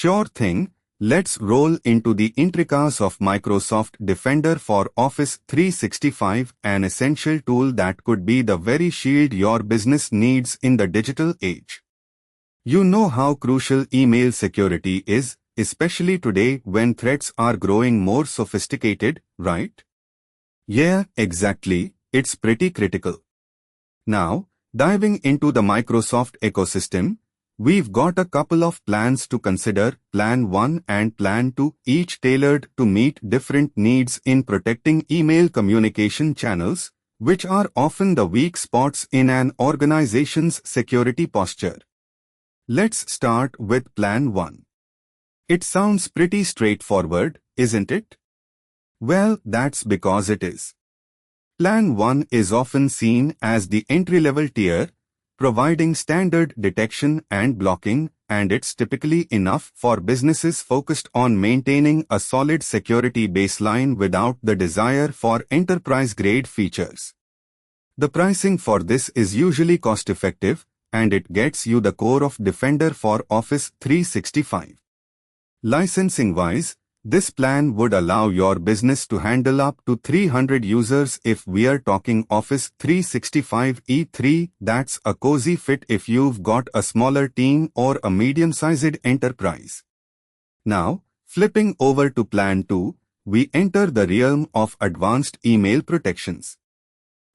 Sure thing, let's roll into the intricacies of Microsoft Defender for Office 365, an essential tool that could be the very shield your business needs in the digital age. You know how crucial email security is, especially today when threats are growing more sophisticated, right? Yeah, exactly, it's pretty critical. Now, diving into the Microsoft ecosystem, we've got a couple of plans to consider, Plan 1 and Plan 2, each tailored to meet different needs in protecting email communication channels, which are often the weak spots in an organization's security posture. Let's start with Plan 1. It sounds pretty straightforward, isn't it? Well, that's because it is. Plan 1 is often seen as the entry-level tier, providing standard detection and blocking, and it's typically enough for businesses focused on maintaining a solid security baseline without the desire for enterprise-grade features. The pricing for this is usually cost-effective, and it gets you the core of Defender for Office 365. Licensing-wise, this plan would allow your business to handle up to 300 users if we are talking Office 365 E3. That's a cozy fit if you've got a smaller team or a medium-sized enterprise. Now, flipping over to Plan 2, we enter the realm of advanced email protections.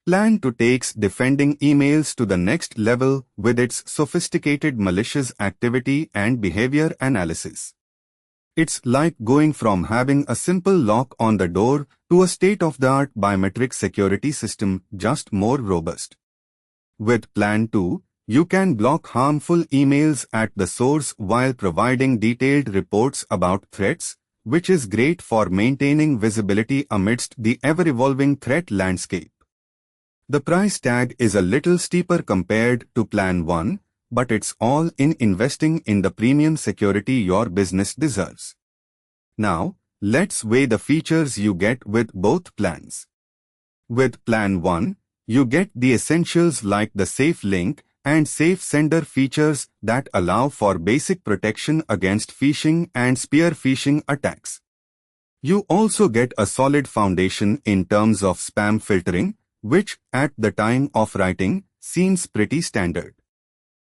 Plan 2 takes defending emails to the next level with its sophisticated malicious activity and behavior analysis. It's like going from having a simple lock on the door to a state-of-the-art biometric security system, just more robust. With Plan 2, you can block harmful emails at the source while providing detailed reports about threats, which is great for maintaining visibility amidst the ever-evolving threat landscape. The price tag is a little steeper compared to Plan 1, but it's all in investing in the premium security your business deserves. Now, let's weigh the features you get with both plans. With Plan 1, you get the essentials like the Safe Link and Safe Sender features that allow for basic protection against phishing and spear phishing attacks. You also get a solid foundation in terms of spam filtering, which, at the time of writing, seems pretty standard.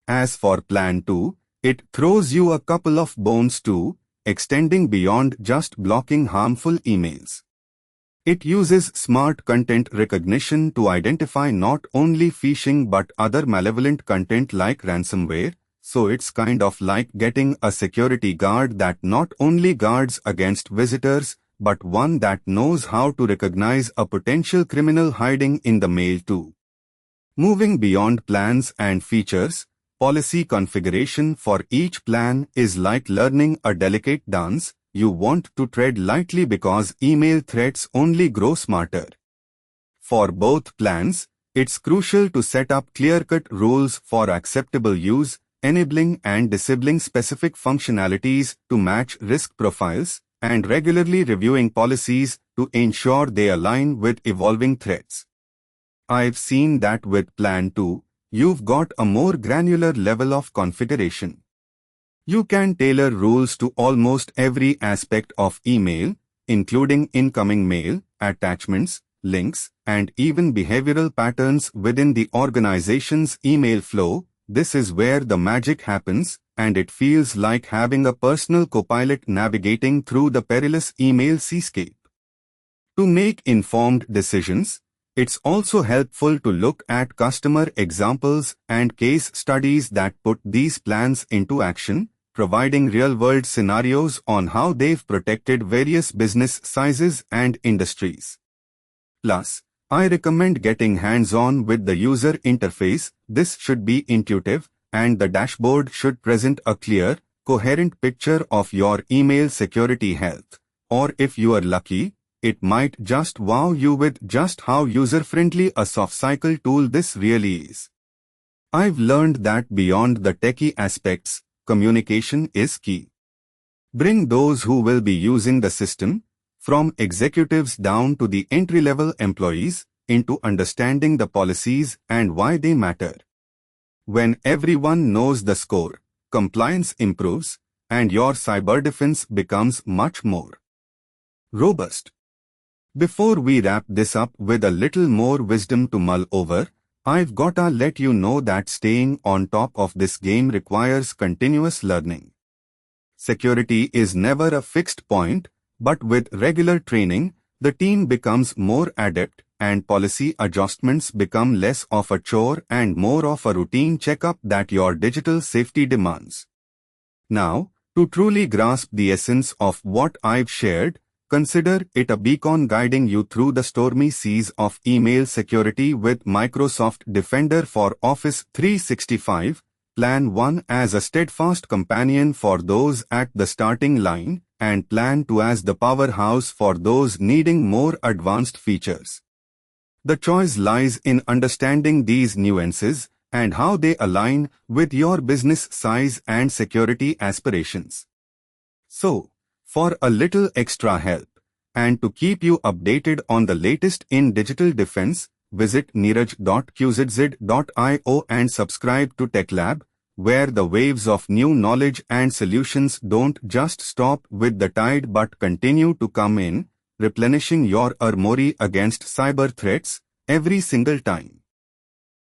As for Plan 2, it throws you a couple of bones too, extending beyond just blocking harmful emails. It uses smart content recognition to identify not only phishing but other malevolent content like ransomware, so it's kind of like getting a security guard that not only guards against visitors, but one that knows how to recognize a potential criminal hiding in the mail too. Moving beyond plans and features, policy configuration for each plan is like learning a delicate dance. You want to tread lightly because email threats only grow smarter. For both plans, it's crucial to set up clear-cut rules for acceptable use, enabling and disabling specific functionalities to match risk profiles, and regularly reviewing policies to ensure they align with evolving threats. I've seen that with Plan 2, you've got a more granular level of configuration. You can tailor rules to almost every aspect of email, including incoming mail, attachments, links, and even behavioral patterns within the organization's email flow. This is where the magic happens, and it feels like having a personal copilot navigating through the perilous email seascape. To make informed decisions, it's also helpful to look at customer examples and case studies that put these plans into action, providing real-world scenarios on how they've protected various business sizes and industries. Plus, I recommend getting hands-on with the user interface. This should be intuitive, and the dashboard should present a clear, coherent picture of your email security health. Or if you are lucky, it might just wow you with just how user-friendly a soft cycle tool this really is. I've learned that beyond the techie aspects, communication is key. Bring those who will be using the system, from executives down to the entry-level employees, into understanding the policies and why they matter. When everyone knows the score, compliance improves, and your cyber defense becomes much more robust. Before we wrap this up with a little more wisdom to mull over, I've gotta let you know that staying on top of this game requires continuous learning. Security is never a fixed point, but with regular training, the team becomes more adept and policy adjustments become less of a chore and more of a routine checkup that your digital safety demands. Now, to truly grasp the essence of what I've shared, consider it a beacon guiding you through the stormy seas of email security with Microsoft Defender for Office 365. Plan 1 as a steadfast companion for those at the starting line, and Plan 2 as the powerhouse for those needing more advanced features. The choice lies in understanding these nuances and how they align with your business size and security aspirations. So, for a little extra help, and to keep you updated on the latest in digital defense, visit neeraj.qzz.io and subscribe to TechLab, where the waves of new knowledge and solutions don't just stop with the tide but continue to come in, replenishing your armory against cyber threats every single time.